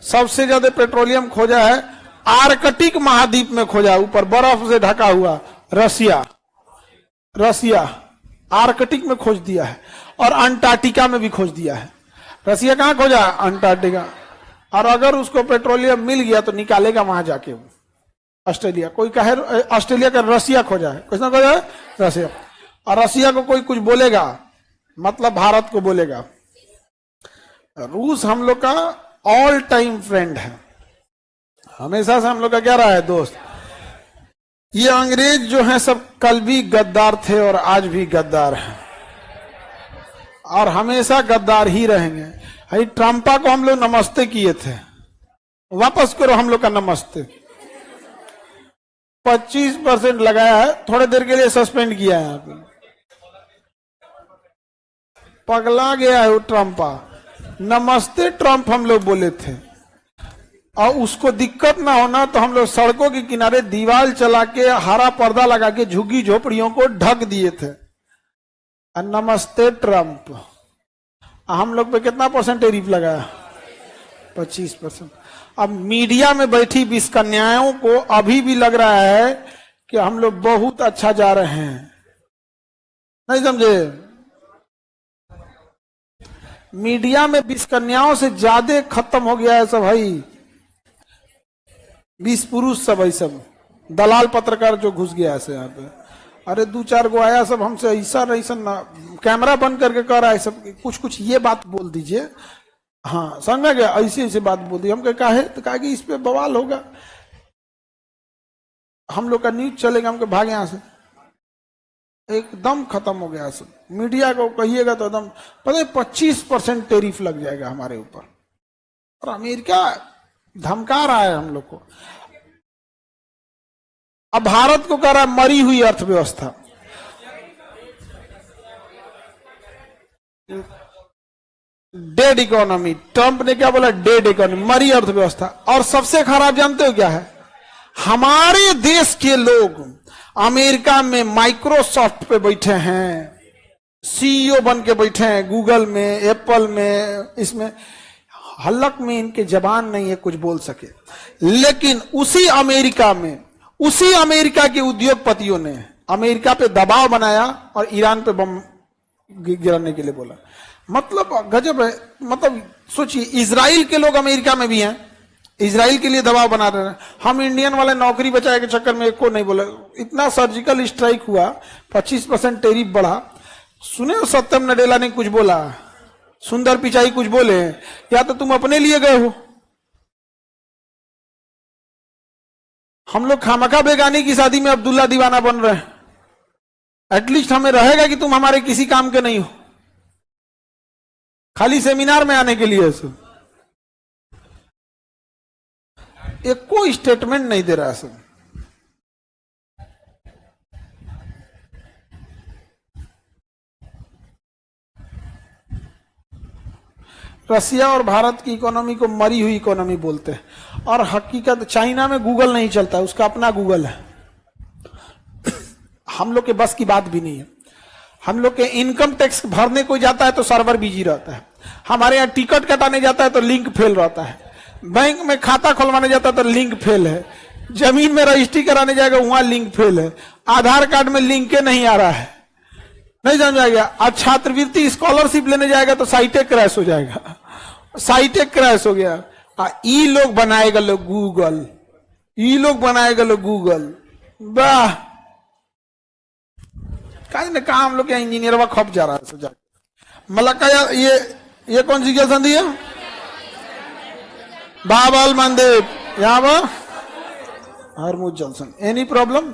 सबसे ज्यादा पेट्रोलियम खोजा है आर्कटिक महाद्वीप में खोजा, ऊपर बर्फ से ढका हुआ रसिया आर्कटिक में खोज दिया है, और अंटार्कटिका में भी खोज दिया है। रसिया कहां खोजा? अंटार्कटिका। और अगर उसको पेट्रोलियम मिल गया तो निकालेगा वहां जाके वो ऑस्ट्रेलिया। कोई कहे ऑस्ट्रेलिया का रसिया खोजा है, किसने खोजा है? रसिया। और रसिया को कोई कुछ बोलेगा मतलब भारत को बोलेगा। रूस हम लोग का ऑल टाइम फ्रेंड है, हमेशा से हम लोग का क्या रहा है? दोस्त। ये अंग्रेज जो हैं सब कल भी गद्दार थे और आज भी गद्दार हैं और हमेशा गद्दार ही रहेंगे। भाई ट्रंपा को हम लोग नमस्ते किए थे, वापस करो हम लोग का नमस्ते। 25% लगाया है, थोड़ी देर के लिए सस्पेंड किया है। यहाँ पे पगला गया है वो ट्रंपा। नमस्ते ट्रंप हम लोग बोले थे और उसको दिक्कत ना होना तो हम लोग सड़कों के किनारे दीवार चला के हरा पर्दा लगा के झुग्गी झोपड़ियों को ढक दिए थे। नमस्ते ट्रंप। हम लोग पे कितना % टैरिफ लगाया? 25%। अब मीडिया में बैठी 20 कन्याओं को अभी भी लग रहा है कि हम लोग बहुत अच्छा जा रहे हैं, नहीं समझे? मीडिया में 20 कन्याओं से ज्यादा खत्म हो गया है सब भाई। 20 पुरुष सब है, सब दलाल पत्रकार जो घुस गया है यहाँ पे। अरे 2-4 गो आया सब हमसे ऐसा ना कैमरा बंद करके कह रहा है सब कुछ ये बात बोल दीजिए। हाँ समझ गया, ऐसे बात बोल दी। हम कहा है तो कहा कि इस पे बवाल होगा, हम लोग का न्यूज चलेगा, हम भागे यहाँ से। एकदम खत्म हो गया सब। मीडिया को कहिएगा तो एकदम पता है 25% टैरिफ लग जाएगा हमारे ऊपर। और अमेरिका धमका रहा है हम लोग को। अब भारत को कह रहा है मरी हुई अर्थव्यवस्था। डेड इकोनॉमी, ट्रंप ने क्या बोला? डेड इकोनॉमी, मरी अर्थव्यवस्था। और सबसे खराब जानते हो क्या है? हमारे देश के लोग अमेरिका में माइक्रोसॉफ्ट पे बैठे हैं, CEO बन के बैठे हैं, गूगल में, एप्पल में, इसमें हलक में इनके जबान नहीं है कुछ बोल सके। लेकिन उसी अमेरिका में, उसी अमेरिका के उद्योगपतियों ने अमेरिका पे दबाव बनाया और ईरान पे बम गिराने के लिए बोला। मतलब गजब है। मतलब सोचिए, इजराइल के लोग अमेरिका में भी हैं, इजराइल के लिए दबाव बना रहे हैं। हम इंडियन वाले नौकरी बचाए के चक्कर में एक को नहीं बोले। इतना सर्जिकल स्ट्राइक हुआ, 25% टैरिफ बढ़ा। सुने सत्यम नडेला ने कुछ बोला, सुंदर पिचाई कुछ बोले, या तो तुम अपने लिए गए हो। हम लोग खामखा बेगानी की शादी में अब्दुल्ला दीवाना बन रहे हैं। एटलीस्ट हमें रहेगा कि तुम हमारे किसी काम के नहीं हो, खाली सेमिनार में आने के लिए। एक कोई स्टेटमेंट नहीं दे रहा सब। रसिया और भारत की इकोनॉमी को मरी हुई इकोनॉमी बोलते हैं। और हकीकत चाइना में गूगल नहीं चलता, उसका अपना गूगल है। हम लोग के बस की बात भी नहीं है। हम लोग के इनकम टैक्स भरने कोई जाता है तो सर्वर बिजी रहता है। हमारे यहाँ टिकट कटाने जाता है तो लिंक फेल रहता है। बैंक में खाता खुलवाने जाता है तो लिंक फेल है। जमीन में रजिस्ट्री कराने जाएगा वहां लिंक फेल है। आधार कार्ड में लिंक के नहीं आ रहा है, नहीं समझ आ गया। आज छात्रवृत्ति स्कॉलरशिप लेने जाएगा तो साइटे क्रैश हो जाएगा, साइटे क्रैश हो गया। ई लोग बनाएगा लोग गूगल, ई लोग बनाएगा लोग गूगल। वाह, कहा हम लोग क्या इंजीनियर खप जा रहा है सजा। मलक्का ये कौन सी जल संधि है? बाबल मंदिर, यहाँ हरमुज जल संधि। Any problem?